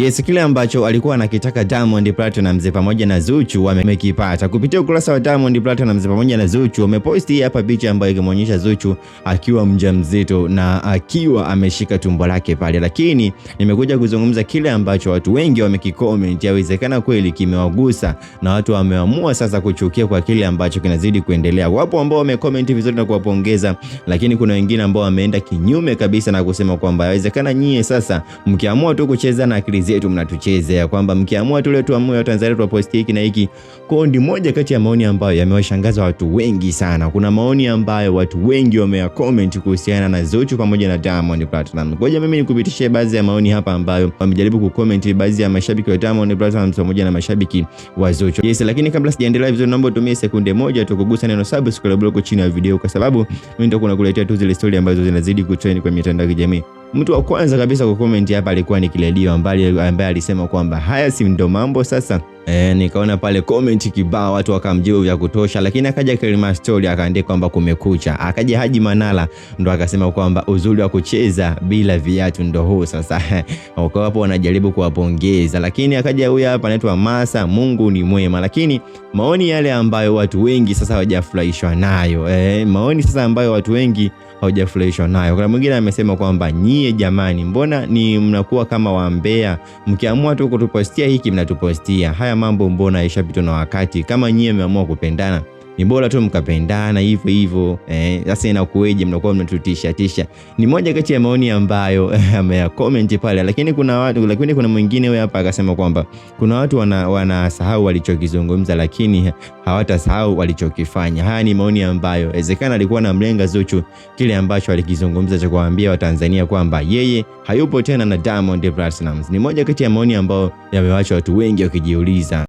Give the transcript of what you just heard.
Yes, kile ambacho alikuwa anakitaka Diamond Platnumz pamoja na Zuchu wamekipata. Kupitia ukurasa wa Diamond Platnumz pamoja na Zuchu wameposti hapa picha ambayo ikimuonyesha Zuchu akiwa mjamzito na akiwa ameshika tumbo lake pale. Lakini nimekuja kuzungumza kile ambacho watu wengi wamekicomment, yawezekana kweli kimewagusa na watu wameamua sasa kuchukia kwa kile ambacho kinazidi kuendelea. Wapo ambao wamecomment vizuri na kuwapongeza, lakini kuna wengine ambao wameenda kinyume kabisa na kusema kwamba yawezekana nyie sasa mkiamua tu kucheza na akili zetu mnatuchezea, kwamba mkiamua tu leo tuamue wa Tanzania tuposti hiki na hiki. Kwa ndi moja kati ya maoni ambayo yamewashangaza watu wengi sana. Kuna maoni ambayo watu wengi wameyacomment kuhusiana na Zuchu pamoja na Diamond Platnumz. Ngoja mimi nikupitishie baadhi ya maoni hapa ambayo wamejaribu kucomment baadhi ya mashabiki wa Diamond Platnumz pamoja na mashabiki wa Zuchu. Yes, lakini kabla sijaendelea vizuri naomba utumie sekunde moja tu kugusa neno subscribe hapo chini ya video, kwa sababu mimi ndio nakuletea tu zile story ambazo zinazidi kutrend kwenye mitandao ya kijamii. Mtu wa kwanza kabisa kucomment hapa alikuwa ni Kilelio ambaye alisema kwamba haya si ndo mambo sasa. Nikaona pale comment kibao watu wakamjibu vya kutosha, lakini akaja Kilima Story akaandika kwamba kumekucha. Akaja Haji Manala ndo akasema kwamba uzuri wa kucheza bila viatu ndo huu sasa. Wako hapo wanajaribu kuwapongeza, lakini akaja huyu hapa anaitwa Masa, Mungu ni mwema. Lakini maoni yale ambayo watu wengi sasa hawajafurahishwa nayo, maoni sasa ambayo watu wengi hawajafurahishwa nayo. Kuna mwingine amesema kwamba nyie jamani, mbona ni mnakuwa kama wambea, mkiamua tu kutupostia hiki mnatupostia. Haya mambo mbona yashapitwa na wakati? Kama nyie mmeamua kupendana ni bora tu mkapendana hivyo hivyo. Sasa inakueje mnakuwa mnatutisha tisha? Ni moja kati ya maoni ambayo ameyacomment pale. Lakini kuna mwingine wewe hapa akasema kwamba kuna watu wanasahau walichokizungumza lakini hawatasahau walichokifanya. Haya ni maoni ambayo inawezekana alikuwa anamlenga Zuchu, kile ambacho alikizungumza cha kuwaambia Watanzania kwamba yeye hayupo tena na Diamond Platnumz. Ni moja kati ya maoni ambayo yamewaacha watu wengi wakijiuliza.